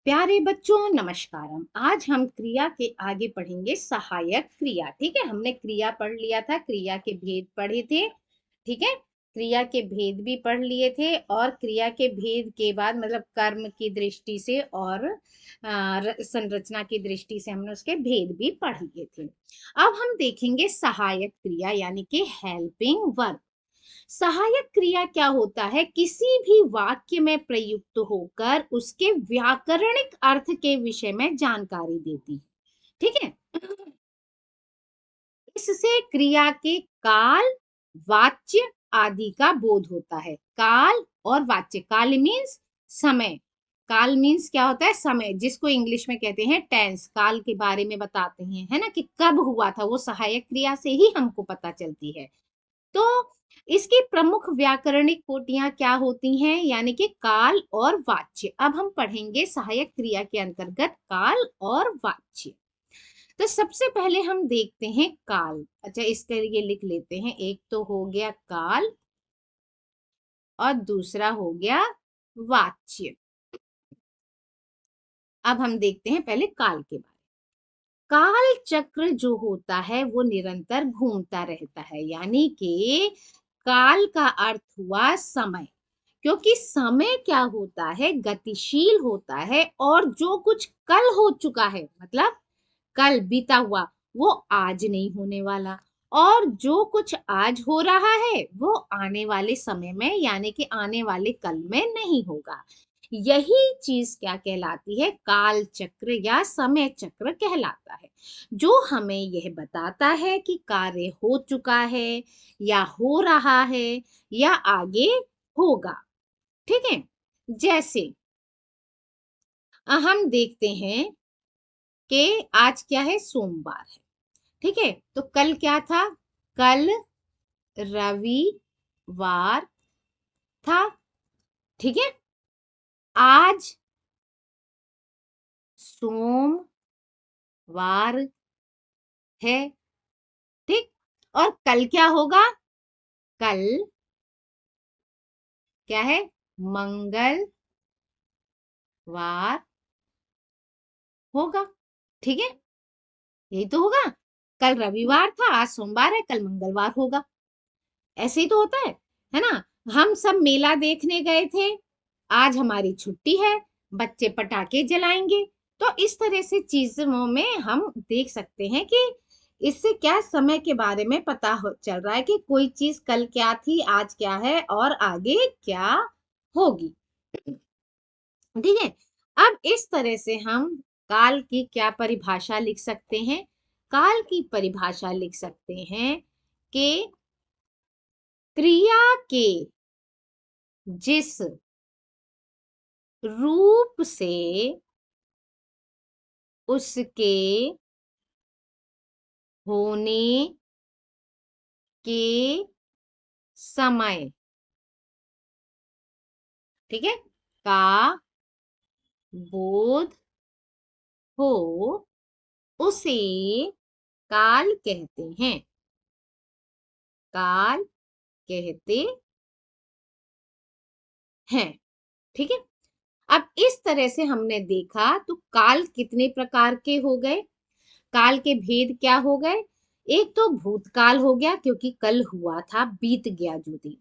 प्यारे बच्चों नमस्कारम। आज हम क्रिया के आगे पढ़ेंगे सहायक क्रिया। ठीक है, हमने क्रिया पढ़ लिया था, क्रिया के भेद पढ़े थे। ठीक है, क्रिया के भेद भी पढ़ लिए थे और क्रिया के भेद के बाद मतलब कर्म की दृष्टि से और संरचना की दृष्टि से हमने उसके भेद भी पढ़ लिए थे। अब हम देखेंगे सहायक क्रिया यानी कि हेल्पिंग वर्ब। सहायक क्रिया क्या होता है? किसी भी वाक्य में प्रयुक्त होकर उसके व्याकरणिक अर्थ के विषय में जानकारी देती है। ठीक है, इससे क्रिया के काल, वाच्य आदि का बोध होता है। काल और वाच्य, काल मीन्स समय, काल मीन्स क्या होता है? समय, जिसको इंग्लिश में कहते हैं टेंस। काल के बारे में बताते हैं, है ना, कि कब हुआ था, वो सहायक क्रिया से ही हमको पता चलती है। तो इसकी प्रमुख व्याकरणिक कोटियां क्या होती हैं? यानी कि काल और वाच्य। अब हम पढ़ेंगे सहायक क्रिया के अंतर्गत काल और वाच्य। तो सबसे पहले हम देखते हैं काल। अच्छा, इसके लिए लिख लेते हैं। एक तो हो गया काल और दूसरा हो गया वाच्य। अब हम देखते हैं पहले काल के बारे में। काल चक्र जो होता है वो निरंतर घूमता रहता है, यानी कि काल का अर्थ हुआ समय। क्योंकि समय क्या होता है? गतिशील होता है, और जो कुछ कल हो चुका है, मतलब कल बीता हुआ, वो आज नहीं होने वाला। और जो कुछ आज हो रहा है वो आने वाले समय में यानी कि आने वाले कल में नहीं होगा। यही चीज क्या कहलाती है? काल चक्र या समय चक्र कहलाता है, जो हमें यह बताता है कि कार्य हो चुका है या हो रहा है या आगे होगा। ठीक है, जैसे हम देखते हैं कि आज क्या है? सोमवार है। ठीक है, तो कल क्या था? कल रविवार था। ठीक है, आज सोमवार है। ठीक, और कल क्या होगा? कल क्या है? मंगलवार होगा। ठीक है, यही तो होगा। कल रविवार था, आज सोमवार है, कल मंगलवार होगा। ऐसे ही तो होता है ना? हम सब मेला देखने गए थे, आज हमारी छुट्टी है, बच्चे पटाखे जलाएंगे। तो इस तरह से चीजों में हम देख सकते हैं कि इससे क्या समय के बारे में पता चल रहा है कि कोई चीज कल क्या थी, आज क्या है और आगे क्या होगी। ठीक है, अब इस तरह से हम काल की क्या परिभाषा लिख सकते हैं? काल की परिभाषा लिख सकते हैं कि क्रिया के जिस रूप से उसके होने के समय, ठीक है, का बोध हो, उसे काल कहते हैं। काल कहते हैं। ठीक है, अब इस तरह से हमने देखा तो काल कितने प्रकार के हो गए? काल के भेद क्या हो गए? एक तो भूतकाल हो गया, क्योंकि कल हुआ था, बीत गया जो दिन।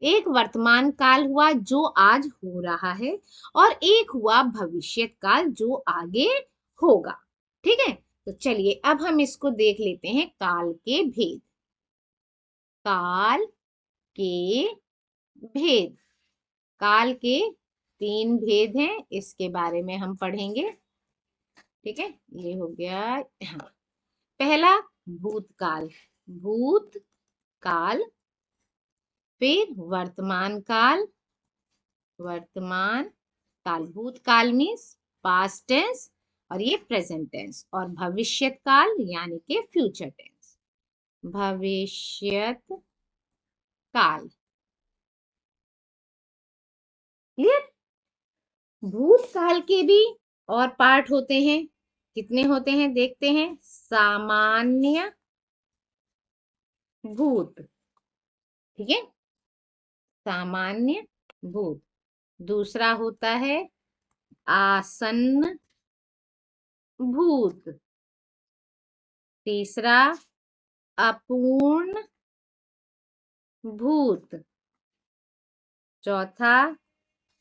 एक वर्तमान काल हुआ जो आज हो रहा है, और एक हुआ भविष्यत काल जो आगे होगा। ठीक है, तो चलिए अब हम इसको देख लेते हैं, काल के भेद। काल के भेद, काल के तीन भेद हैं, इसके बारे में हम पढ़ेंगे। ठीक है, ये हो गया। हाँ, पहला भूतकाल, भूतकाल। फिर वर्तमान काल, वर्तमान काल, भूतकाल मीन्स पास्ट टेंस और ये प्रेजेंट टेंस। और भविष्यत काल यानी कि फ्यूचर टेंस, भविष्यत काल। क्लियर? भूतकाल के भी और पार्ट होते हैं। कितने होते हैं देखते हैं। सामान्य भूत, ठीक है, सामान्य भूत। दूसरा होता है आसन्न भूत। तीसरा अपूर्ण भूत। चौथा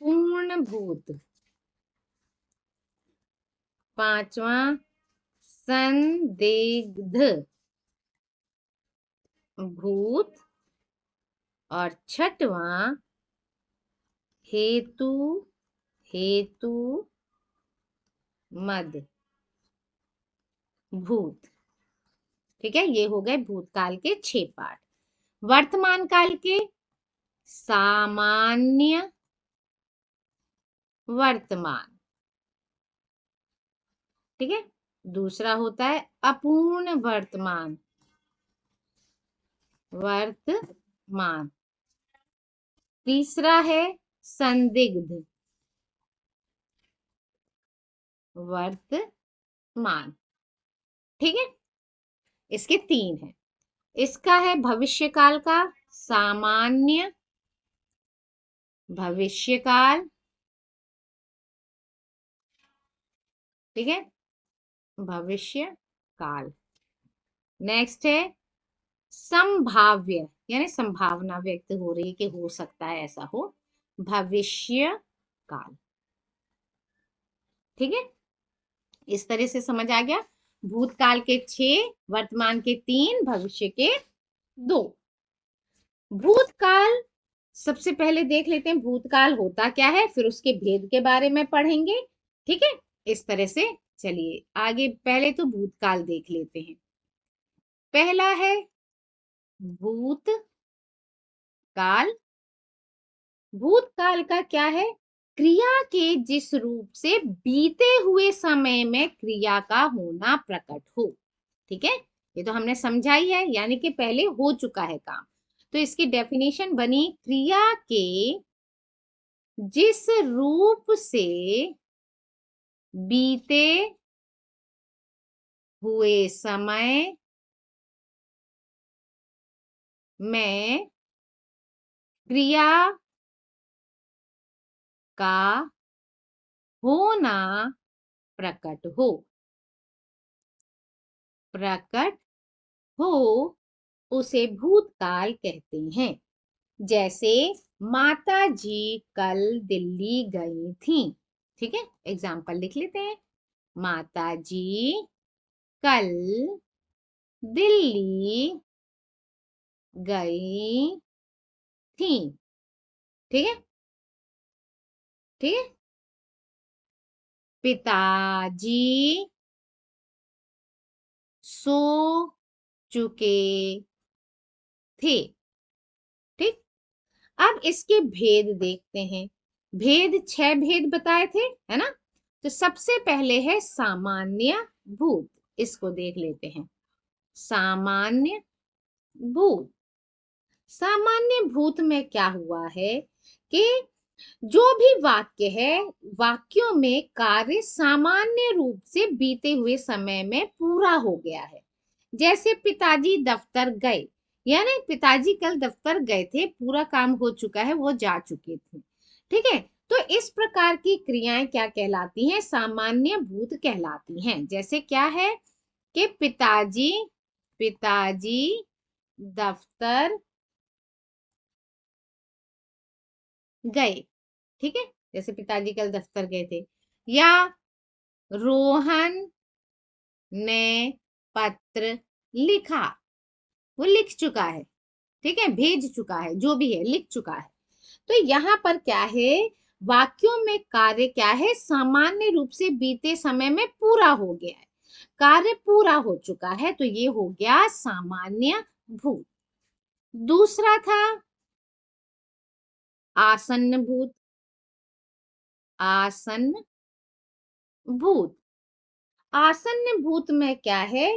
पूर्ण भूत। पांचवा संदिग्ध भूत। और छठवां हेतु हेतु मद भूत। ठीक है, ये हो गए भूतकाल के 6 पार्ट। वर्तमान काल के सामान्य वर्तमान। ठीक है, दूसरा होता है अपूर्ण वर्तमान वर्तमान। तीसरा है संदिग्ध वर्तमान। ठीक है, इसके 3 है। इसका है भविष्यकाल का सामान्य भविष्यकाल। ठीक है, भविष्य काल। नेक्स्ट है संभाव्य, यानी संभावना व्यक्त हो रही है कि हो सकता है ऐसा हो, भविष्य काल। ठीक है, इस तरह से समझ आ गया। भूतकाल के 6, वर्तमान के 3, भविष्य के 2। भूतकाल सबसे पहले देख लेते हैं भूतकाल होता क्या है, फिर उसके भेद के बारे में पढ़ेंगे। ठीक है, इस तरह से चलिए आगे। पहले तो भूतकाल देख लेते हैं। पहला है भूतकाल। भूतकाल का क्या है, क्रिया के जिस रूप से बीते हुए समय में क्रिया का होना प्रकट हो। ठीक है, ये तो हमने समझा ही है, यानी कि पहले हो चुका है काम। तो इसकी डेफिनेशन बनी क्रिया के जिस रूप से बीते हुए समय में क्रिया का होना प्रकट हो। प्रकट हो उसे भूतकाल कहते हैं। जैसे माता जी कल दिल्ली गई थी। ठीक है, एग्जाम्पल लिख लेते हैं। माता जी कल दिल्ली गई थी। ठीक है, ठीक है। पिताजी सो चुके थे। ठीक, अब इसके भेद देखते हैं। भेद 6 भेद बताए थे, है ना। तो सबसे पहले है सामान्य भूत, इसको देख लेते हैं। सामान्य भूत। सामान्य भूत में क्या हुआ है कि जो भी वाक्य है, वाक्यों में कार्य सामान्य रूप से बीते हुए समय में पूरा हो गया है। जैसे पिताजी दफ्तर गए, यानी पिताजी कल दफ्तर गए थे, पूरा काम हो चुका है, वो जा चुके थे। ठीक है, तो इस प्रकार की क्रियाएं क्या कहलाती हैं, सामान्य भूत कहलाती हैं। जैसे क्या है कि पिताजी पिताजी दफ्तर गए। ठीक है, जैसे पिताजी कल दफ्तर गए थे। या रोहन ने पत्र लिखा, वो लिख चुका है। ठीक है, भेज चुका है, जो भी है लिख चुका है। तो यहाँ पर क्या है, वाक्यों में कार्य क्या है, सामान्य रूप से बीते समय में पूरा हो गया है, कार्य पूरा हो चुका है, तो ये हो गया सामान्य भूत। दूसरा था आसन्न भूत। आसन्न भूत। आसन्न भूत में क्या है,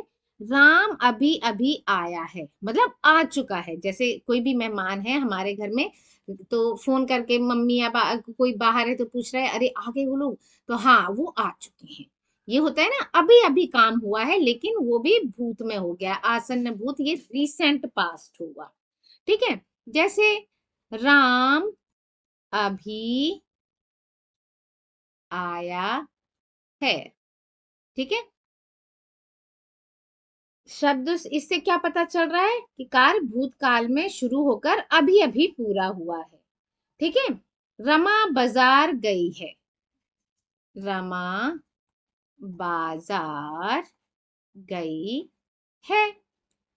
राम अभी अभी आया है, मतलब आ चुका है। जैसे कोई भी मेहमान है हमारे घर में, तो फोन करके मम्मी या कोई बाहर है तो पूछ रहा है, अरे आ गए वो लोग, तो हाँ वो आ चुके हैं। ये होता है ना, अभी अभी काम हुआ है, लेकिन वो भी भूत में हो गया। आसन्न भूत, ये रिसेंट पास्ट हुआ। ठीक है, जैसे राम अभी आया है। ठीक है, शब्द इससे क्या पता चल रहा है कि कार्य भूतकाल में शुरू होकर अभी अभी पूरा हुआ है। ठीक है, रमा बाजार गई है। रमा बाजार गई है,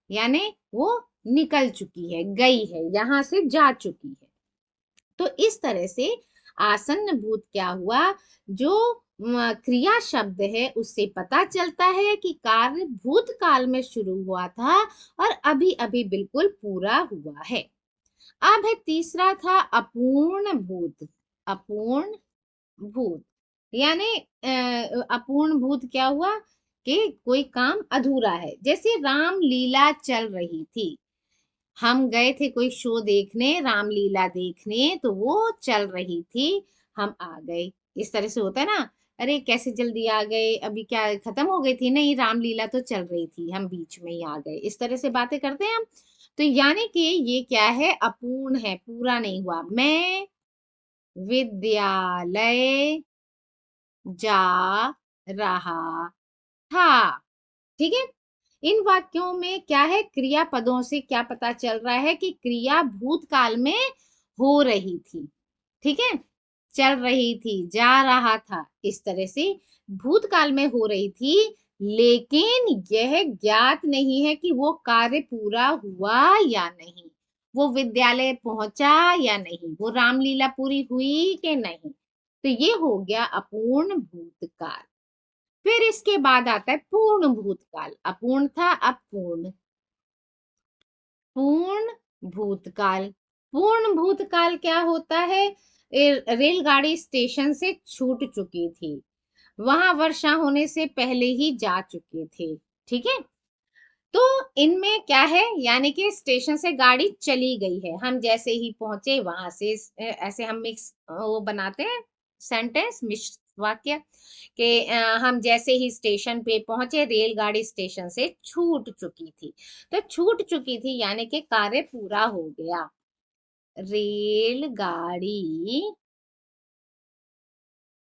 यानी वो निकल चुकी है, गई है, यहां से जा चुकी है। तो इस तरह से आसन्न भूत क्या हुआ, जो क्रिया शब्द है उससे पता चलता है कि कार्य भूतकाल में शुरू हुआ था और अभी अभी बिल्कुल पूरा हुआ है। अब है तीसरा था अपूर्ण भूत। अपूर्ण भूत यानी अपूर्ण भूत क्या हुआ कि कोई काम अधूरा है। जैसे राम लीला चल रही थी, हम गए थे कोई शो देखने, रामलीला देखने, तो वो चल रही थी, हम आ गए। इस तरह से होता है ना, अरे कैसे जल्दी आ गए, अभी क्या खत्म हो गई थी? नहीं, रामलीला तो चल रही थी, हम बीच में ही आ गए। इस तरह से बातें करते हैं हम। तो यानी कि ये क्या है, अपूर्ण है, पूरा नहीं हुआ। मैं विद्यालय जा रहा था। ठीक है, इन वाक्यों में क्या है, क्रियापदों से क्या पता चल रहा है कि क्रिया भूतकाल में हो रही थी। ठीक है, चल रही थी, जा रहा था, इस तरह से भूतकाल में हो रही थी। लेकिन यह ज्ञात नहीं है कि वो कार्य पूरा हुआ या नहीं, वो विद्यालय पहुंचा या नहीं, वो रामलीला पूरी हुई कि नहीं। तो ये हो गया अपूर्ण भूतकाल। फिर इसके बाद आता है पूर्ण भूतकाल। अपूर्ण था, अब पूर्ण। पूर्ण भूतकाल। पूर्ण भूतकाल क्या होता है, रेलगाड़ी स्टेशन से छूट चुकी थी, वहां वर्षा होने से पहले ही जा चुके थे। ठीक है, तो इनमें क्या है, यानी कि स्टेशन से गाड़ी चली गई है, हम जैसे ही पहुंचे वहां से ऐसे हम मिक्स वो बनाते हैं सेंटेंस, मिश्र वाक्य कि हम जैसे ही स्टेशन पे पहुंचे, रेलगाड़ी स्टेशन से छूट चुकी थी। तो छूट चुकी थी यानी कि कार्य पूरा हो गया। रेलगाड़ी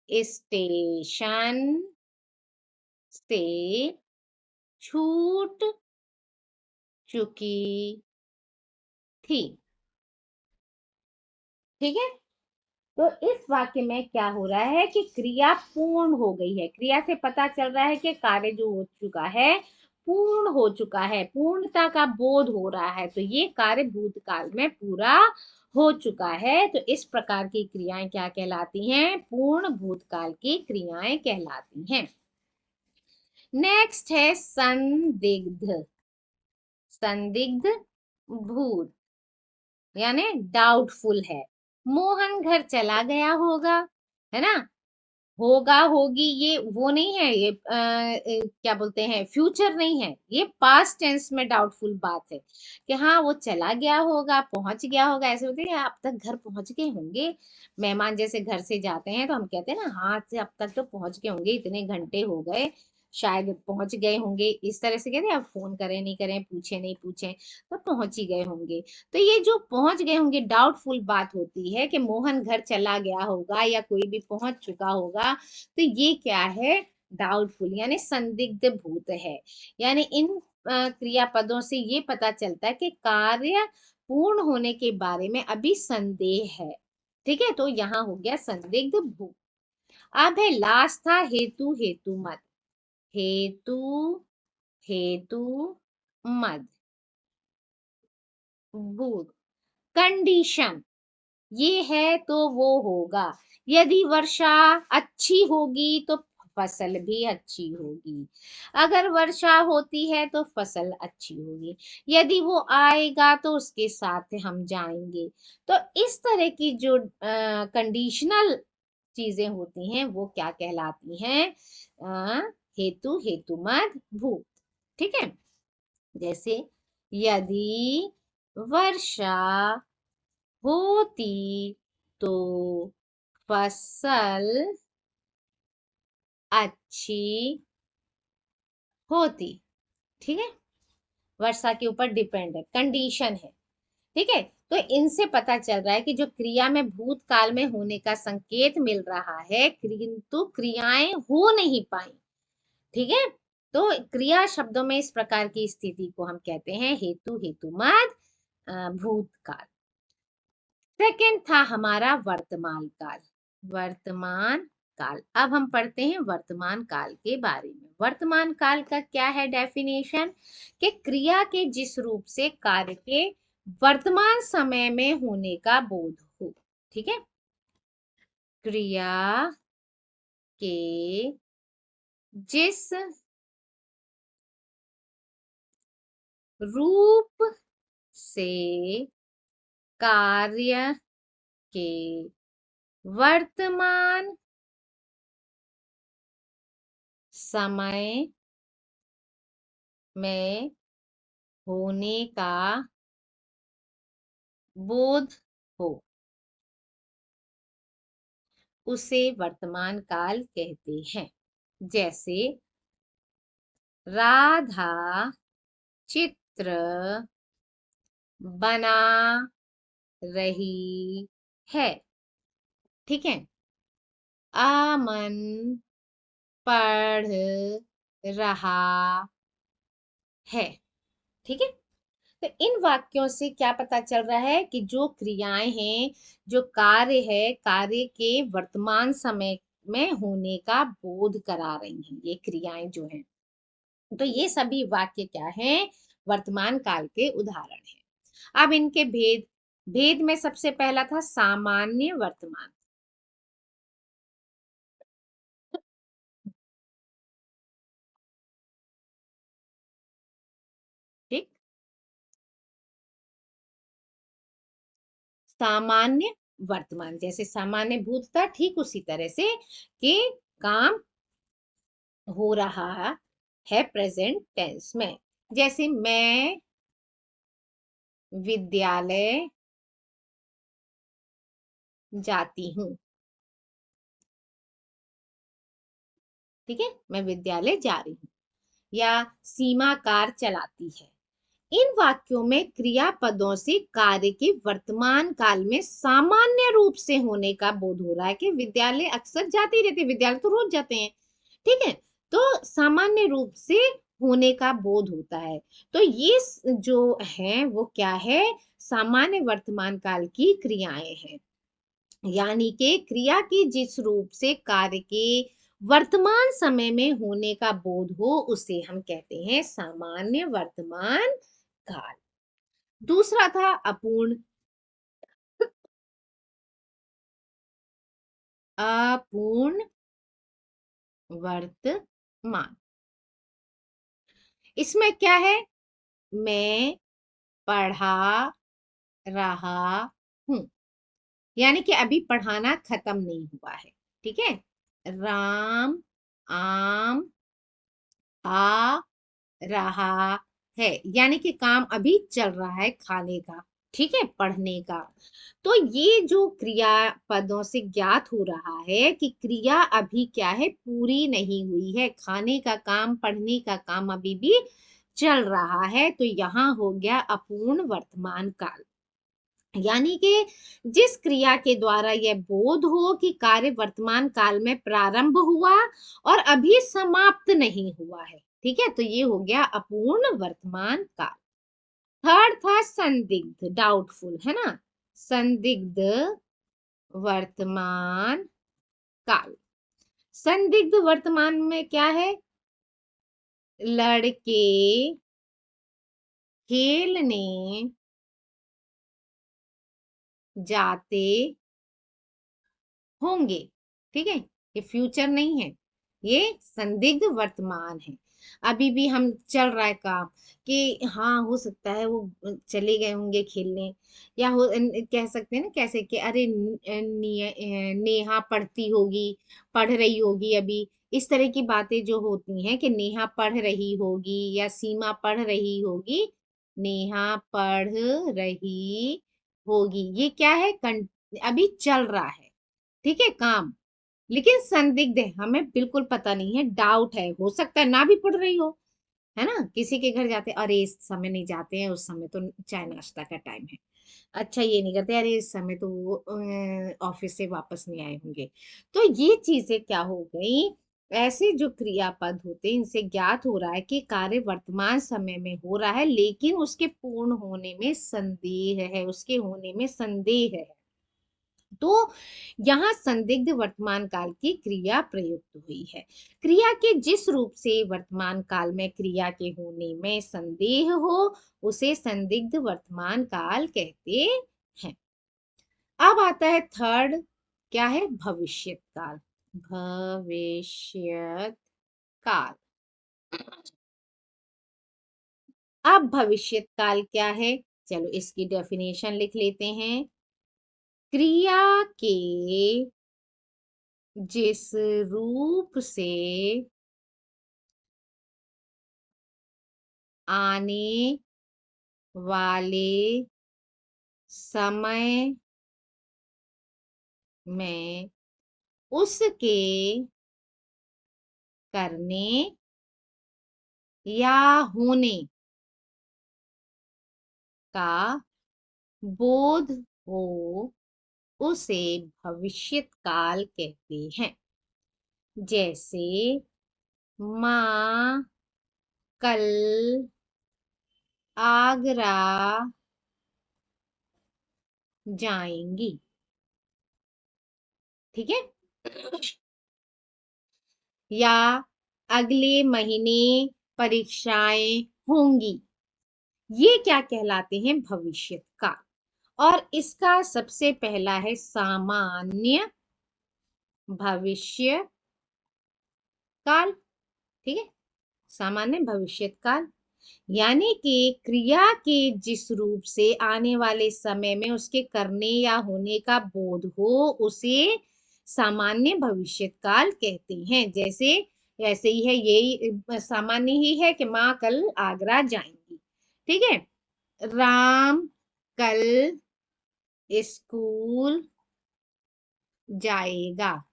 स्टेशन से छूट चुकी थी। ठीक है, तो इस वाक्य में क्या हो रहा है कि क्रिया पूर्ण हो गई है। क्रिया से पता चल रहा है कि कार्य जो हो चुका है पूर्ण हो चुका है, पूर्णता का बोध हो रहा है। तो ये कार्य भूतकाल में पूरा हो चुका है। तो इस प्रकार की क्रियाएं क्या कहलाती हैं, पूर्ण भूतकाल की क्रियाएं कहलाती हैं। नेक्स्ट है संदिग्ध। संदिग्ध भूत यानी डाउटफुल है। मोहन घर चला गया होगा, है ना, होगा होगी, ये वो नहीं है, ये क्या बोलते हैं, फ्यूचर नहीं है, ये पास्ट टेंस में डाउटफुल बात है कि हाँ वो चला गया होगा, पहुंच गया होगा। ऐसे होते हैं अब तक घर पहुंच गए होंगे, मेहमान जैसे घर से जाते हैं तो हम कहते हैं ना, हाँ से अब तक तो पहुंच गए होंगे, इतने घंटे हो गए, शायद पहुंच गए होंगे। इस तरह से कहते हैं, अब फोन करें नहीं करें, पूछे नहीं पूछे, तो पहुंच ही गए होंगे। तो ये जो पहुंच गए होंगे डाउटफुल बात होती है कि मोहन घर चला गया होगा या कोई भी पहुंच चुका होगा। तो ये क्या है, डाउटफुल यानी संदिग्ध भूत है। यानी इन क्रियापदों से ये पता चलता है कि कार्य पूर्ण होने के बारे में अभी संदेह है। ठीक है, तो यहाँ हो गया संदिग्ध भूत। अब है लास्ट था हेतु हेतु मत। हेतु हेतु मत भूत। कंडीशन, ये है तो वो होगा। यदि वर्षा अच्छी होगी तो फसल भी अच्छी होगी, अगर वर्षा होती है तो फसल अच्छी होगी, यदि वो आएगा तो उसके साथ हम जाएंगे। तो इस तरह की जो कंडीशनल चीजें होती हैं वो क्या कहलाती हैं, हेतु हेतुमद भूत। ठीक है, जैसे यदि वर्षा होती तो फसल अच्छी होती। ठीक है, वर्षा के ऊपर डिपेंड है, कंडीशन है। ठीक है, तो इनसे पता चल रहा है कि जो क्रिया में भूतकाल में होने का संकेत मिल रहा है, किंतु क्रियाएं हो नहीं पाई। ठीक है, तो क्रिया शब्दों में इस प्रकार की स्थिति को हम कहते हैं हेतु हेतुमद भूतकाल। सेकंड था हमारा वर्तमान काल। वर्तमान काल, अब हम पढ़ते हैं वर्तमान काल के बारे में। वर्तमान काल का क्या है डेफिनेशन, कि क्रिया के जिस रूप से कार्य के वर्तमान समय में होने का बोध हो। ठीक है, क्रिया के जिस रूप से कार्य के वर्तमान समय में होने का बोध हो, उसे वर्तमान काल कहते हैं। जैसे राधा चित्र बना रही है। ठीक है, अमन पढ़ रहा है। ठीक है, तो इन वाक्यों से क्या पता चल रहा है कि जो क्रियाएं हैं, जो कार्य है, कार्य के वर्तमान समय में होने का बोध करा रही हैं ये क्रियाएं जो हैं। तो ये सभी वाक्य क्या हैं, वर्तमान काल के उदाहरण हैं। अब इनके भेद, भेद में सबसे पहला था सामान्य वर्तमान। ठीक, सामान्य वर्तमान, जैसे सामान्य भूत था, ठीक उसी तरह से कि काम हो रहा है प्रेजेंट टेंस में। जैसे मैं विद्यालय जाती हूँ। ठीक है, मैं विद्यालय जा रही हूँ। या सीमा कार चलाती है। इन वाक्यों में क्रियापदों से कार्य के वर्तमान काल में सामान्य रूप से होने का बोध हो रहा है कि विद्यालय अक्सर जाते ही रहते, विद्यालय तो रोज जाते हैं। ठीक है, तो सामान्य रूप से होने का बोध होता है। तो ये जो है वो क्या है, सामान्य वर्तमान काल की क्रियाएं हैं। यानी कि क्रिया के जिस रूप से कार्य के वर्तमान समय में होने का बोध हो, उसे हम कहते हैं सामान्य वर्तमान काल। दूसरा था अपूर्ण, अपूर्ण वर्तमान। इसमें क्या है, मैं पढ़ा रहा हूं, यानी कि अभी पढ़ाना खत्म नहीं हुआ है। ठीक है, राम आम आ रहा है, यानी कि काम अभी चल रहा है खाने का। ठीक है, पढ़ने का। तो ये जो क्रिया पदों से ज्ञात हो रहा है कि क्रिया अभी क्या है, पूरी नहीं हुई है, खाने का काम, पढ़ने का काम अभी भी चल रहा है। तो यहाँ हो गया अपूर्ण वर्तमान काल। यानी कि जिस क्रिया के द्वारा यह बोध हो कि कार्य वर्तमान काल में प्रारंभ हुआ और अभी समाप्त नहीं हुआ है। ठीक है, तो ये हो गया अपूर्ण वर्तमान काल। थर्ड था संदिग्ध, डाउटफुल, है ना, संदिग्ध वर्तमान काल। संदिग्ध वर्तमान में क्या है, लड़के खेलने जाते होंगे। ठीक है, ये फ्यूचर नहीं है, ये संदिग्ध वर्तमान है। अभी भी हम चल रहा है काम, कि हाँ हो सकता है वो चले गए होंगे खेलने। या हो कह सकते हैं ना कैसे कि अरे नेहा पढ़ती होगी, पढ़ रही होगी अभी। इस तरह की बातें जो होती हैं कि नेहा पढ़ रही होगी या सीमा पढ़ रही होगी, नेहा पढ़ रही होगी, ये क्या है, अभी चल रहा है। ठीक है, काम, लेकिन संदिग्ध है, हमें बिल्कुल पता नहीं है, डाउट है, हो सकता है ना भी पढ़ रही हो, है ना, किसी के घर जाते अरे इस समय नहीं जाते हैं, उस समय तो चाय नाश्ता का टाइम है। अच्छा ये नहीं करते अरे इस समय तो वो ऑफिस से वापस नहीं आए होंगे। तो ये चीजें क्या हो गई, ऐसे जो क्रियापद होते हैं इनसे ज्ञात हो रहा है कि कार्य वर्तमान समय में हो रहा है, लेकिन उसके पूर्ण होने में संदेह है, उसके होने में संदेह है। तो यहाँ संदिग्ध वर्तमान काल की क्रिया प्रयुक्त हुई है। क्रिया के जिस रूप से वर्तमान काल में क्रिया के होने में संदेह हो, उसे संदिग्ध वर्तमान काल कहते हैं। अब आता है थर्ड, क्या है, भविष्यत काल। भविष्यत काल। अब भविष्यत काल क्या है, चलो इसकी डेफिनेशन लिख लेते हैं। क्रिया के जिस रूप से आने वाले समय में उसके करने या होने का बोध हो, उसे भविष्यत काल कहते हैं। जैसे माँ कल आगरा जाएंगी, ठीक है, या अगले महीने परीक्षाएं होंगी। ये क्या कहलाते हैं, भविष्यत काल। और इसका सबसे पहला है सामान्य भविष्य काल, ठीक है, सामान्य भविष्यत काल। यानी कि क्रिया के जिस रूप से आने वाले समय में उसके करने या होने का बोध हो, उसे सामान्य भविष्यत काल कहते हैं। जैसे ऐसे ही है, यही सामान्य ही है कि माँ कल आगरा जाएंगी, ठीक है, राम कल स्कूल जाएगा,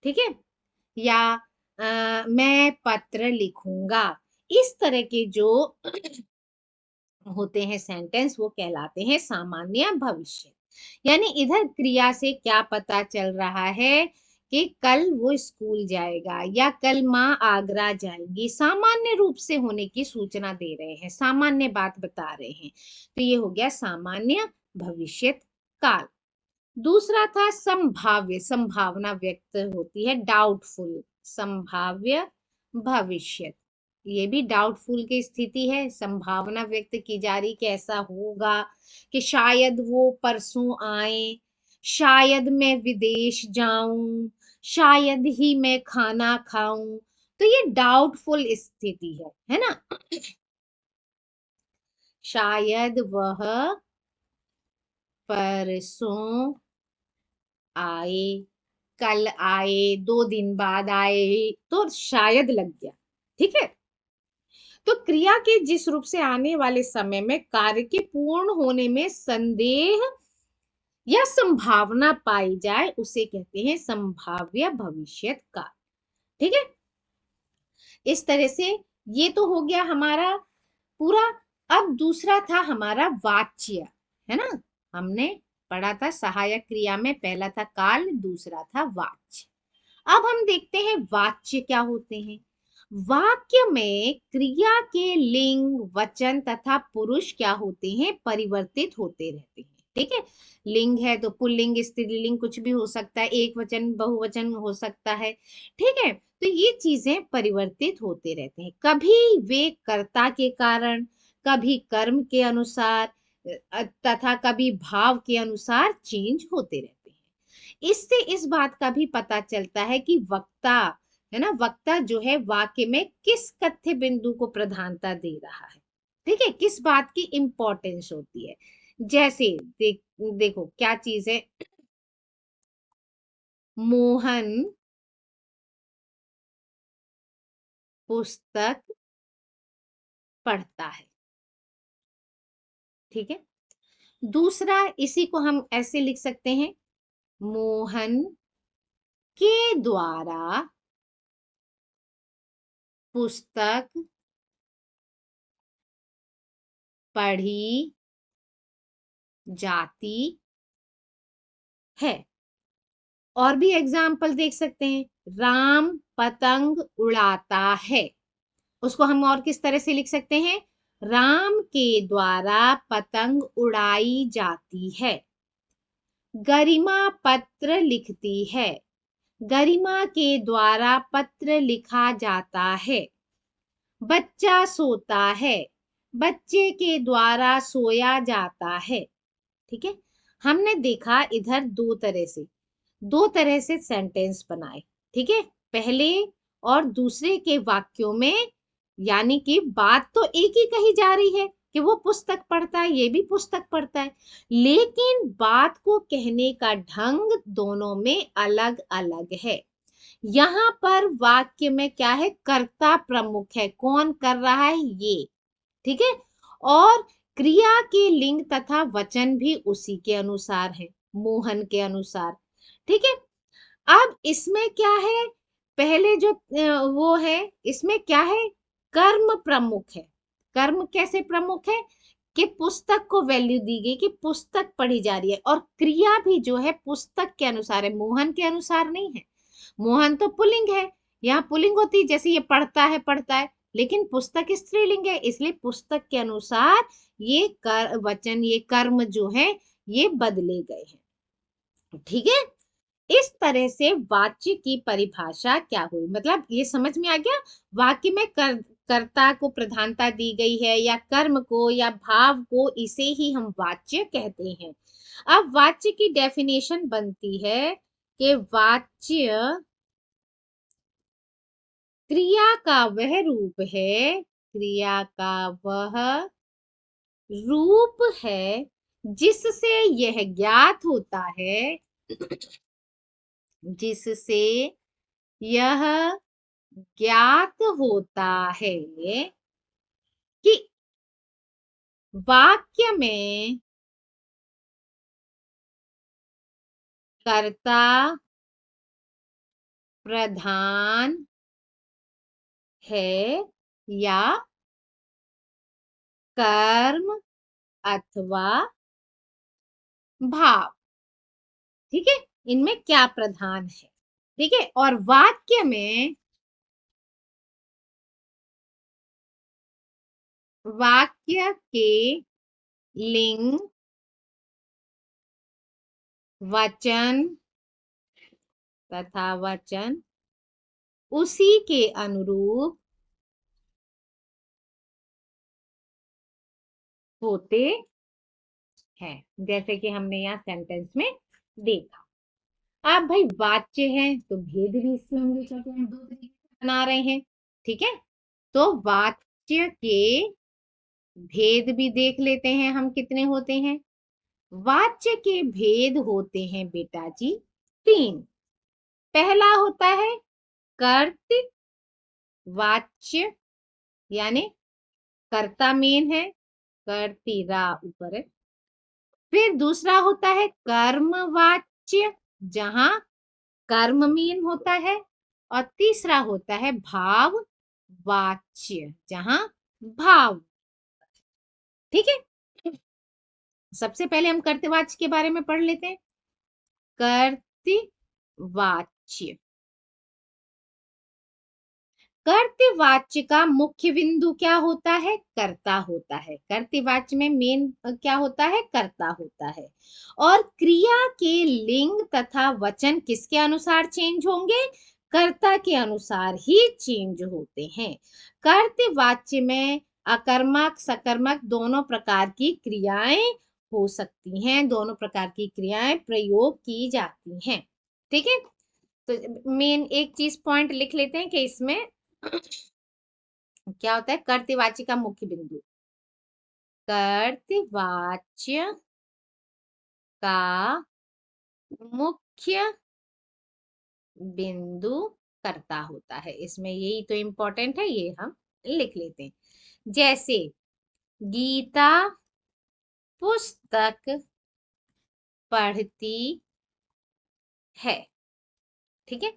ठीक है, या मैं पत्र लिखूंगा। इस तरह के जो होते हैं सेंटेंस, वो कहलाते हैं सामान्य भविष्य। यानी इधर क्रिया से क्या पता चल रहा है कि कल वो स्कूल जाएगा या कल माँ आगरा जाएगी, सामान्य रूप से होने की सूचना दे रहे हैं, सामान्य बात बता रहे हैं। तो ये हो गया सामान्य भविष्यत काल। दूसरा था संभाव्य, संभावना व्यक्त होती है, डाउटफुल, संभाव्य भविष्य। ये भी डाउटफुल की स्थिति है, संभावना व्यक्त की जा रही कि ऐसा होगा कि शायद वो परसों आए, शायद मैं विदेश जाऊं, शायद ही मैं खाना खाऊं। तो ये डाउटफुल स्थिति है ना। शायद वह परसों आए, कल आए, 2 दिन बाद आए, तो शायद लग गया, ठीक है। तो क्रिया के जिस रूप से आने वाले समय में कार्य के पूर्ण होने में संदेह या संभावना पाई जाए, उसे कहते हैं संभाव्य भविष्यत काल, ठीक है। इस तरह से ये तो हो गया हमारा पूरा। अब दूसरा था हमारा वाच्य, है ना, हमने पढ़ा था सहायक क्रिया में, पहला था काल, दूसरा था वाच्य। अब हम देखते हैं वाच्य क्या होते हैं। वाक्य में क्रिया के लिंग, वचन तथा पुरुष क्या होते हैं, परिवर्तित होते रहते हैं, ठीक है। लिंग है तो पुल्लिंग, स्त्रीलिंग कुछ भी हो सकता है, एक वचन बहुवचन हो सकता है, ठीक है। तो ये चीजें परिवर्तित होते रहते हैं, कभी वे कर्ता के कारण, कभी कर्म के अनुसार, तथा कभी भाव के अनुसार चेंज होते रहते हैं। इससे इस बात का भी पता चलता है कि वक्ता, है ना, वक्ता जो है वाक्य में किस कथ्य बिंदु को प्रधानता दे रहा है, ठीक है, किस बात की इंपॉर्टेंस होती है। जैसे देखो क्या चीज है, मोहन पुस्तक पढ़ता है, ठीक है। दूसरा इसी को हम ऐसे लिख सकते हैं, मोहन के द्वारा पुस्तक पढ़ी जाती है। और भी एग्जाम्पल देख सकते हैं, राम पतंग उड़ाता है। उसको हम और किस तरह से लिख सकते हैं, राम के द्वारा पतंग उड़ाई जाती है। गरिमा पत्र लिखती है। गरिमा के द्वारा पत्र लिखा जाता है। बच्चा सोता है। बच्चे के द्वारा सोया जाता है। ठीक है, हमने देखा इधर दो तरह से सेंटेंस बनाए। ठीक है, पहले और दूसरे के वाक्यों में यानी कि बात तो एक ही कही जा रही है कि वो पुस्तक पढ़ता है, ये भी पुस्तक पढ़ता है, लेकिन बात को कहने का ढंग दोनों में अलग अलग है। यहाँ पर वाक्य में क्या है, कर्ता प्रमुख है, कौन कर रहा है, ये। ठीक है, और क्रिया के लिंग तथा वचन भी उसी के अनुसार है, मोहन के अनुसार। ठीक है, अब इसमें क्या है, पहले जो वो है, इसमें क्या है, कर्म प्रमुख है। कर्म कैसे प्रमुख है कि पुस्तक को वैल्यू दी गई कि पुस्तक पढ़ी जा रही है, और क्रिया भी जो है पुस्तक के अनुसार है, मोहन के अनुसार नहीं है। मोहन तो पुल्लिंग है, यहाँ पुल्लिंग होती है, जैसे ये पढ़ता है, लेकिन पुस्तक स्त्रीलिंग है, इसलिए पुस्तक के अनुसार ये वचन, ये कर्म जो है ये बदले गए हैं। ठीक है, इस तरह से वाच्य की परिभाषा क्या हुई, मतलब ये समझ में आ गया, वाक्य में कर्ता को प्रधानता दी गई है या कर्म को या भाव को, इसे ही हम वाच्य कहते हैं। अब वाच्य की डेफिनेशन बनती है कि वाच्य क्रिया का वह रूप है, क्रिया का वह रूप है जिससे यह ज्ञात होता है, जिससे यह ज्ञात होता है कि वाक्य में कर्ता प्रधान है या कर्म अथवा भाव। ठीक है, इनमें क्या प्रधान है। ठीक है, और वाक्य के लिंग वचन तथा वचन उसी के अनुरूप होते हैं, जैसे कि हमने यहाँ सेंटेंस में देखा। आप भाई वाच्य है तो भेद भी इससे होंगे, क्योंकि हम दो तरीके से बना रहे हैं। ठीक है, तो वाच्य के भेद भी देख लेते हैं हम कितने होते हैं। वाच्य के भेद होते हैं बेटा जी तीन। पहला होता है कर्तवाच्य, यानी कर्ता मेन है, कर्तिरा ऊपर है। फिर दूसरा होता है कर्मवाच्य, जहां कर्म मेन होता है। और तीसरा होता है भाववाच्य, जहां भाव। ठीक है, सबसे पहले हम कर्तवाच्य के बारे में पढ़ लेते हैं। कर्तवाच्य, कर्तवाच्य का मुख्य बिंदु क्या होता है, कर्ता होता है। कर्तवाच्य में मेन क्या होता है, कर्ता होता है। और क्रिया के लिंग तथा वचन किसके अनुसार चेंज होंगे, कर्ता के अनुसार ही चेंज होते हैं। कर्तवाच्य में अकर्मक सकर्मक दोनों प्रकार की क्रियाएं हो सकती हैं, दोनों प्रकार की क्रियाएं प्रयोग की जाती हैं। ठीक है, तो मेन एक चीज पॉइंट लिख लेते हैं कि इसमें क्या होता है, कर्तवाच्य का मुख्य बिंदु। कर्तवाच्य का मुख्य बिंदु कर्ता होता है, इसमें यही तो इंपॉर्टेंट है, ये हम लिख लेते हैं। जैसे गीता पुस्तक पढ़ती है। ठीक है,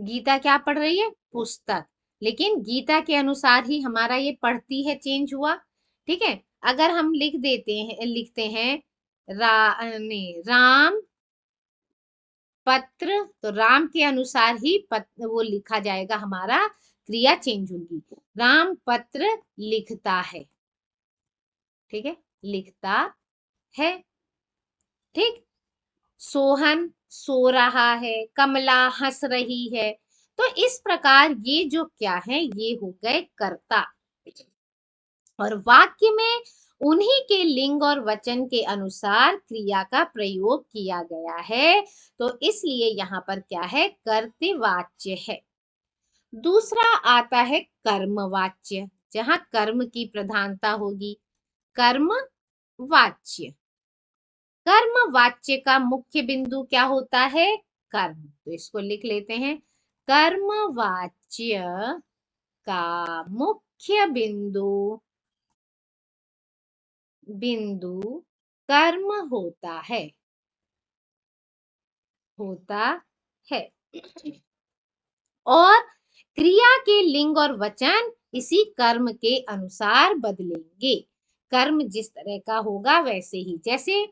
गीता क्या पढ़ रही है? पुस्तक। लेकिन गीता के अनुसार ही हमारा ये पढ़ती है चेंज हुआ। ठीक है। अगर हम लिखते हैं नहीं, राम पत्र, तो राम के अनुसार ही पत्र वो लिखा जाएगा, हमारा क्रिया चेंज होगी। राम पत्र लिखता है। ठीक है, लिखता है। ठीक। सोहन सो रहा है, कमला हंस रही है। तो इस प्रकार ये जो क्या है, ये हो गए कर्ता। और वाक्य में उन्हीं के लिंग और वचन के अनुसार क्रिया का प्रयोग किया गया है, तो इसलिए यहाँ पर क्या है, कर्तृवाच्य है। दूसरा आता है कर्मवाच्य, जहां कर्म की प्रधानता होगी। कर्मवाच्य। कर्मवाच्य का मुख्य बिंदु क्या होता है? कर्म। तो इसको लिख लेते हैं। कर्मवाच्य का मुख्य बिंदु कर्म होता है। और क्रिया के लिंग और वचन इसी कर्म के अनुसार बदलेंगे। कर्म जिस तरह का होगा वैसे ही, जैसे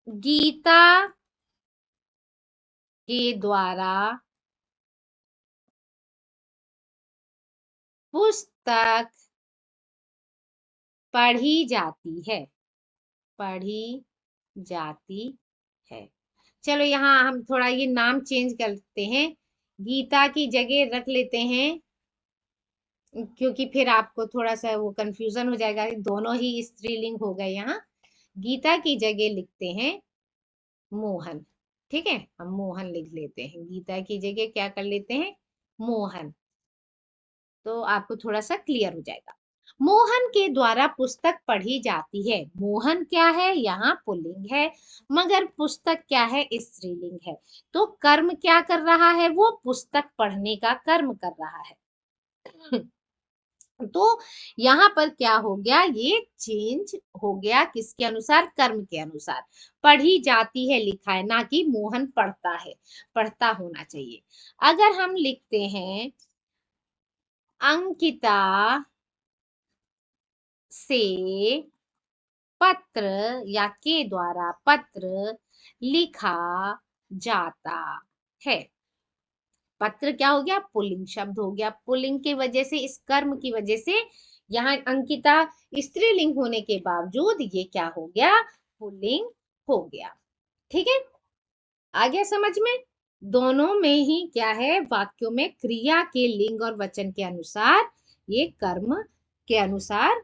गीता के द्वारा पुस्तक पढ़ी जाती है। पढ़ी जाती है। चलो यहाँ हम थोड़ा ये नाम चेंज करते हैं, गीता की जगह रख लेते हैं, क्योंकि फिर आपको थोड़ा सा वो कंफ्यूजन हो जाएगा, दोनों ही स्त्रीलिंग हो गए यहाँ। गीता की जगह लिखते हैं मोहन। ठीक है, हम मोहन लिख लेते हैं, गीता की जगह क्या कर लेते हैं, मोहन। तो आपको थोड़ा सा क्लियर हो जाएगा। मोहन के द्वारा पुस्तक पढ़ी जाती है। मोहन क्या है, यहाँ पुल्लिंग है, मगर पुस्तक क्या है, स्त्रीलिंग है। तो कर्म क्या कर रहा है, वो पुस्तक पढ़ने का कर्म कर रहा है। तो यहाँ पर क्या हो गया, ये चेंज हो गया, किसके अनुसार, कर्म के अनुसार। पढ़ी जाती है लिखा है, ना कि मोहन पढ़ता है, पढ़ता होना चाहिए। अगर हम लिखते हैं अंकिता से पत्र, या के द्वारा पत्र लिखा जाता है। पत्र क्या हो गया, पुल्लिंग शब्द हो गया। पुल्लिंग की वजह से, इस कर्म की वजह से यहाँ अंकिता स्त्रीलिंग होने के बावजूद ये क्या हो गया, पुल्लिंग हो गया। ठीक है, आ गया समझ में? दोनों में ही क्या है, वाक्यों में क्रिया के लिंग और वचन के अनुसार ये कर्म के अनुसार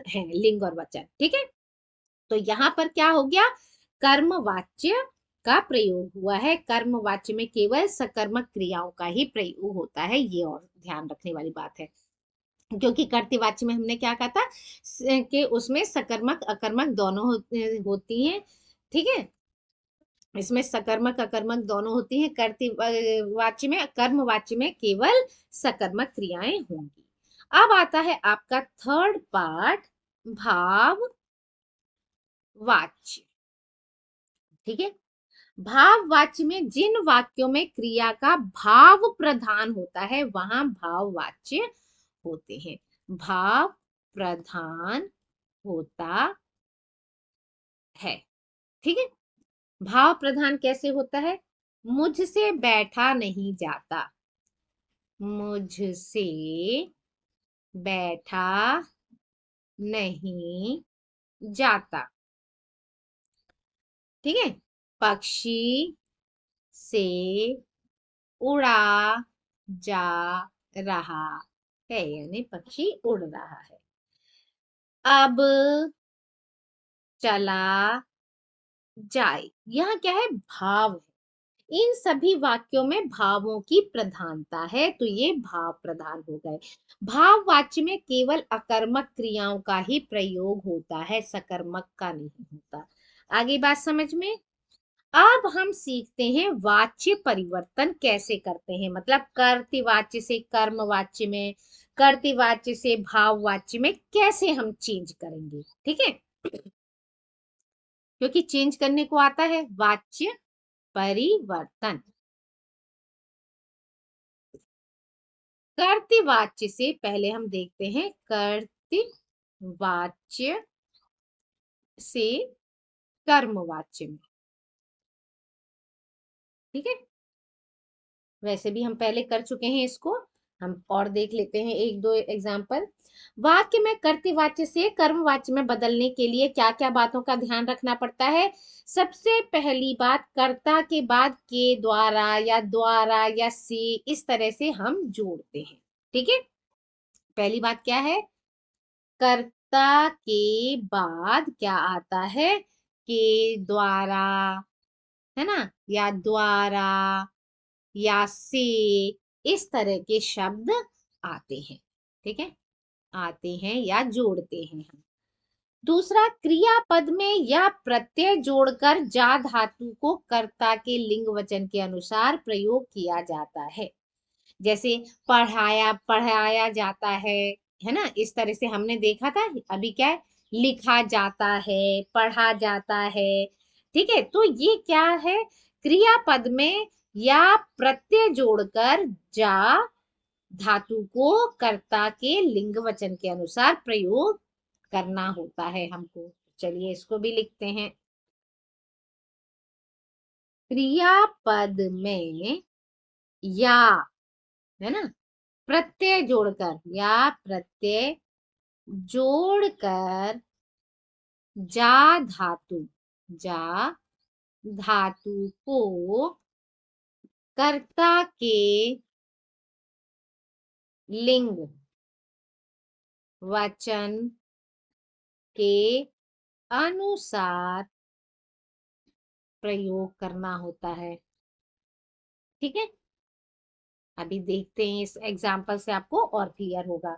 है, लिंग और वचन। ठीक है, तो यहाँ पर क्या हो गया, कर्मवाच्य का प्रयोग हुआ है। कर्मवाच्य में केवल सकर्मक क्रियाओं का ही प्रयोग होता है, ये और ध्यान रखने वाली बात है। क्योंकि कर्तृवाच्य में हमने क्या कहा था कि उसमें सकर्मक अकर्मक दोनों होती हैं। ठीक है, इसमें सकर्मक अकर्मक दोनों होती हैं। कर्तृवाच्य में, कर्मवाच्य में केवल सकर्मक क्रियाएं होंगी। अब आता है आपका थर्ड पार्ट, भाव वाच्य। ठीक है, भाव वाच्य में जिन वाक्यों में क्रिया का भाव प्रधान होता है, वहां भाव वाच्य होते हैं। भाव प्रधान होता है। ठीक है, भाव प्रधान कैसे होता है, मुझसे बैठा नहीं जाता, मुझसे बैठा नहीं जाता। ठीक है, पक्षी से उड़ा जा रहा है, यानी पक्षी उड़ रहा है। अब चला जाए, यह क्या है, भाव है। इन सभी वाक्यों में भावों की प्रधानता है, तो ये भाव प्रधान हो गए। भाव वाच्य में केवल अकर्मक क्रियाओं का ही प्रयोग होता है, सकर्मक का नहीं होता। आगे बात समझ में? अब हम सीखते हैं वाच्य परिवर्तन कैसे करते हैं, मतलब कर्तृवाच्य से कर्मवाच्य में, कर्तृवाच्य से भाववाच्य में कैसे हम चेंज करेंगे। ठीक है, क्योंकि चेंज करने को आता है वाच्य परिवर्तन। कर्तृवाच्य से पहले हम देखते हैं कर्तृवाच्य से कर्मवाच्य में। ठीक है, वैसे भी हम पहले कर चुके हैं इसको, हम और देख लेते हैं एक दो एग्जाम्पल। वाक्य में कर्तृवाच्य से कर्मवाच्य में बदलने के लिए क्या क्या बातों का ध्यान रखना पड़ता है? सबसे पहली बात, कर्ता के बाद के द्वारा या द्वारा या से, इस तरह से हम जोड़ते हैं। ठीक है, पहली बात क्या है, कर्ता के बाद क्या आता है? के द्वारा, है ना, या द्वारा या से, इस तरह के शब्द आते हैं। ठीक है, आते हैं या जोड़ते हैं हम। दूसरा, क्रियापद में या प्रत्यय जोड़कर जा धातु को कर्ता के लिंग वचन के अनुसार प्रयोग किया जाता है। जैसे पढ़ाया, पढ़ाया जाता है ना, इस तरह से हमने देखा था। अभी क्या है, लिखा जाता है, पढ़ा जाता है। ठीक है, तो ये क्या है, क्रियापद में या प्रत्यय जोड़कर जा धातु को कर्ता के लिंग वचन के अनुसार प्रयोग करना होता है हमको। चलिए इसको भी लिखते हैं। क्रियापद में या, है ना, प्रत्यय जोड़कर या प्रत्यय जोड़कर जा धातु, जा धातु को कर्ता के लिंग वचन के अनुसार प्रयोग करना होता है। ठीक है, अभी देखते हैं, इस एग्जाम्पल से आपको और क्लियर होगा।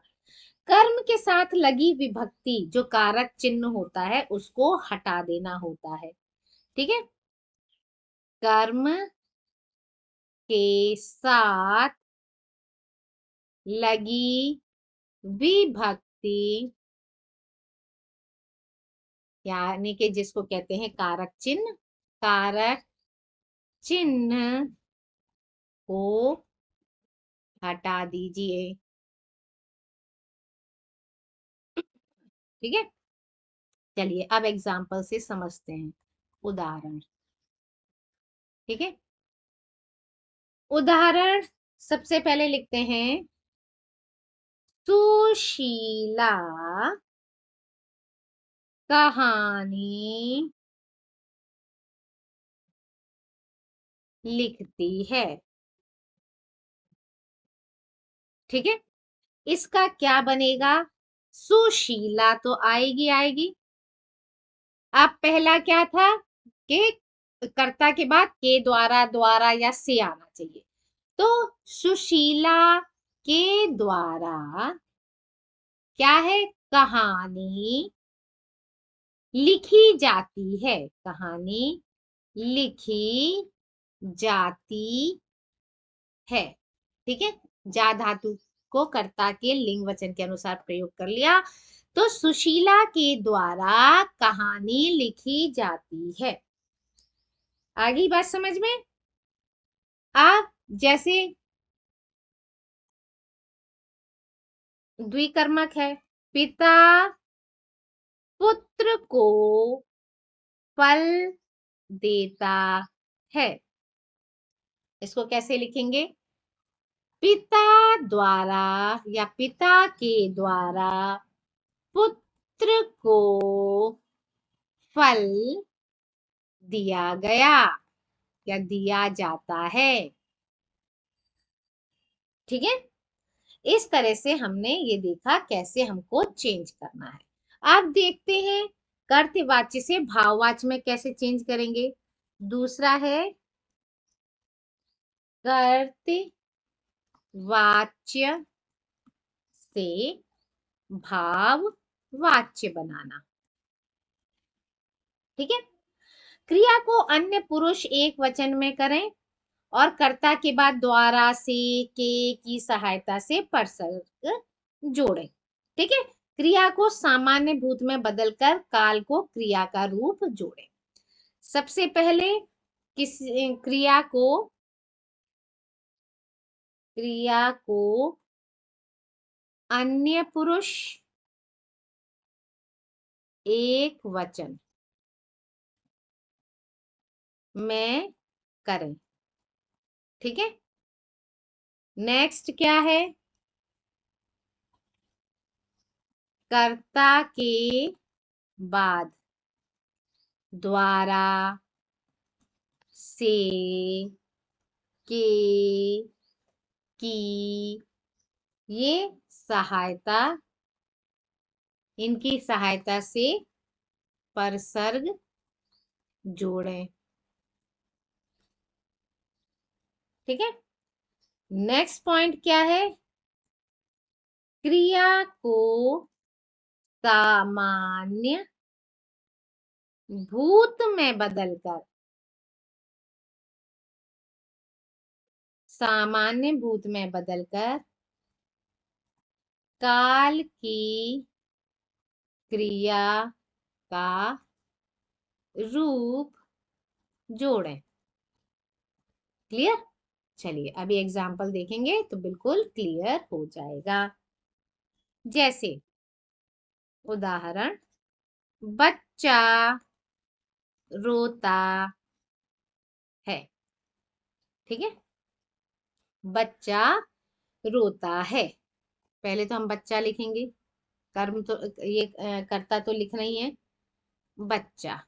कर्म के साथ लगी विभक्ति जो कारक चिन्ह होता है उसको हटा देना होता है। ठीक है, कर्म के साथ लगी विभक्ति, यानी कि जिसको कहते हैं कारक चिन्ह, कारक चिन्ह को हटा दीजिए। ठीक है, चलिए अब एग्जाम्पल से समझते हैं, उदाहरण। ठीक है, उदाहरण सबसे पहले लिखते हैं, सुशीला कहानी लिखती है। ठीक है, इसका क्या बनेगा, सुशीला तो आएगी आएगी। अब पहला क्या था कि कर्ता के बाद के द्वारा, द्वारा या से आना चाहिए। तो सुशीला के द्वारा क्या है, कहानी लिखी जाती है, कहानी लिखी जाती है। ठीक है, जा धातु को कर्ता के लिंग वचन के अनुसार प्रयोग कर लिया, तो सुशीला के द्वारा कहानी लिखी जाती है। आगे बात समझ में? अब जैसे द्विकर्मक है, पिता पुत्र को फल देता है, इसको कैसे लिखेंगे, पिता द्वारा या पिता के द्वारा पुत्र को फल दिया गया या दिया जाता है। ठीक है, इस तरह से हमने ये देखा कैसे हमको चेंज करना है। अब देखते हैं कर्तवाच्य से भाववाच्य में कैसे चेंज करेंगे। दूसरा है कर्तवाच्य से भाववाच्य बनाना। ठीक है, क्रिया को अन्य पुरुष एक वचन में करें और कर्ता के बाद द्वारा, से, के की सहायता से परसर्ग जोड़ें। ठीक है, क्रिया को सामान्य भूत में बदलकर काल को क्रिया का रूप जोड़ें। सबसे पहले किस क्रिया को अन्य पुरुष एक वचन में करें। ठीक है, नेक्स्ट क्या है? कर्ता के बाद द्वारा, से, के, की, ये सहायता, इनकी सहायता से परसर्ग जोड़ें। ठीक है, नेक्स्ट पॉइंट क्या है? क्रिया को सामान्य भूत में बदलकर, सामान्य भूत में बदलकर काल की क्रिया का रूप जोड़ें। क्लियर? चलिए अभी एग्जाम्पल देखेंगे तो बिल्कुल क्लियर हो जाएगा। जैसे उदाहरण, बच्चा रोता है। ठीक है, बच्चा रोता है। पहले तो हम बच्चा लिखेंगे, कर्म तो ये कर्ता तो लिखना ही है, बच्चा।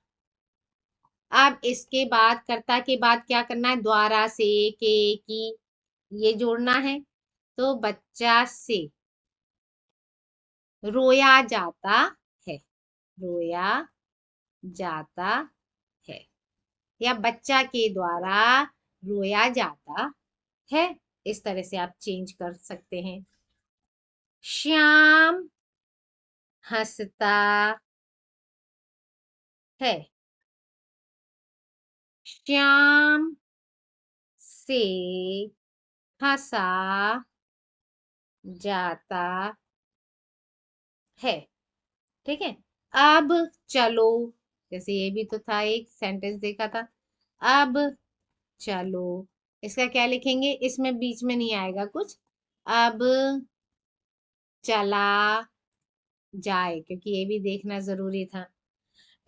अब इसके बाद कर्ता के बाद क्या करना है? द्वारा, से, के, की, ये जोड़ना है। तो बच्चा से रोया जाता है, रोया जाता है, या बच्चा के द्वारा रोया जाता है। इस तरह से आप चेंज कर सकते हैं। श्याम हंसता है, श्याम से हंसा जाता है। ठीक है, अब चलो, जैसे ये भी तो था, एक सेंटेंस देखा था। अब चलो, इसका क्या लिखेंगे? इसमें बीच में नहीं आएगा कुछ। अब चला जाए, क्योंकि ये भी देखना जरूरी था।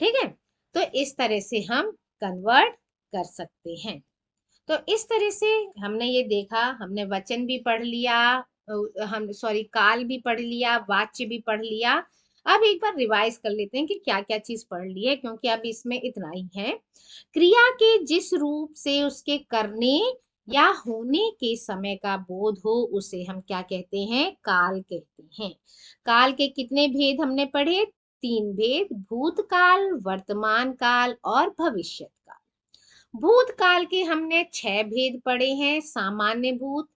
ठीक है, तो इस तरह से हम कन्वर्ट कर सकते हैं। तो इस तरह से हमने ये देखा, हमने वचन भी पढ़ लिया, हम सॉरी काल भी पढ़ लिया, वाच्य भी पढ़ लिया। अब एक बार रिवाइज कर लेते हैं कि क्या क्या चीज पढ़ ली है, क्योंकि अब इसमें इतना ही है। क्रिया के जिस रूप से उसके करने या होने के समय का बोध हो, उसे हम क्या कहते हैं? काल कहते हैं। काल के कितने भेद हमने पढ़े? 3 भेद, भूतकाल, वर्तमान काल और भविष्य काल। भूतकाल के हमने 6 भेद पढ़े हैं: सामान्य भूत,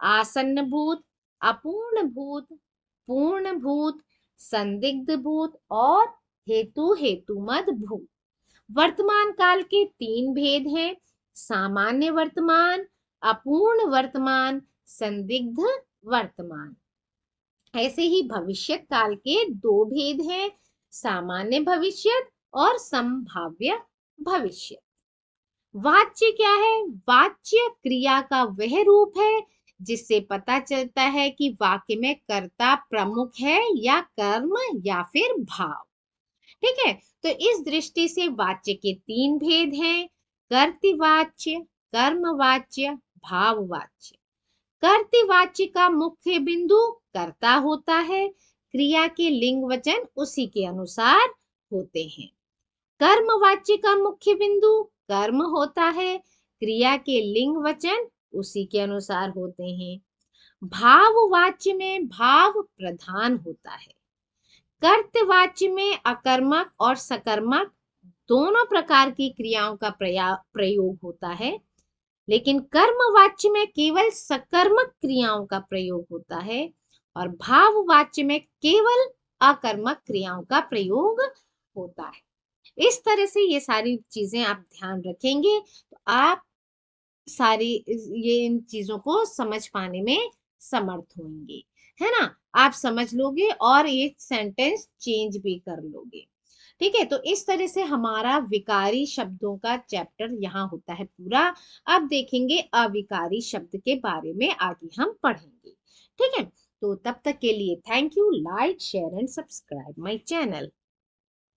आसन्न भूत, अपूर्ण भूत, पूर्ण भूत, संदिग्ध भूत और हेतुमद भूत। वर्तमान काल के 3 भेद हैं: सामान्य वर्तमान, अपूर्ण वर्तमान, संदिग्ध वर्तमान। ऐसे ही भविष्य काल के 2 भेद हैं: सामान्य भविष्य और संभाव्य भविष्य। वाच्य क्या है? वाच्य क्रिया का वह रूप है जिससे पता चलता है कि वाक्य में कर्ता प्रमुख है या कर्म या फिर भाव। ठीक है, तो इस दृष्टि से वाच्य के 3 भेद हैं: कर्तृवाच्य, कर्मवाच्य, भाववाच्य। कर्तृवाच्य का मुख्य बिंदु कर्ता होता है, क्रिया के लिंग वचन उसी के अनुसार होते हैं। कर्मवाच्य का मुख्य बिंदु कर्म होता है, क्रिया के लिंग वचन उसी के अनुसार होते हैं। भाववाच्य में भाव प्रधान होता है। कर्तवाच्य में अकर्मक और सकर्मक दोनों प्रकार की क्रियाओं का प्रयोग होता है, लेकिन कर्मवाच्य में केवल सकर्मक क्रियाओं का प्रयोग होता है और भाववाच्य में केवल अकर्मक क्रियाओं का प्रयोग होता है। इस तरह से ये सारी चीजें आप ध्यान रखेंगे तो आप सारी ये इन चीजों को समझ पाने में समर्थ होंगे, है ना? आप समझ लोगे और ये सेंटेंस चेंज भी कर लोगे। ठीक है, तो इस तरह से हमारा विकारी शब्दों का चैप्टर यहाँ होता है पूरा। अब देखेंगे अविकारी शब्द के बारे में आगे हम पढ़ेंगे। ठीक है, तो तब तक के लिए thank you. Like share and subscribe my channel.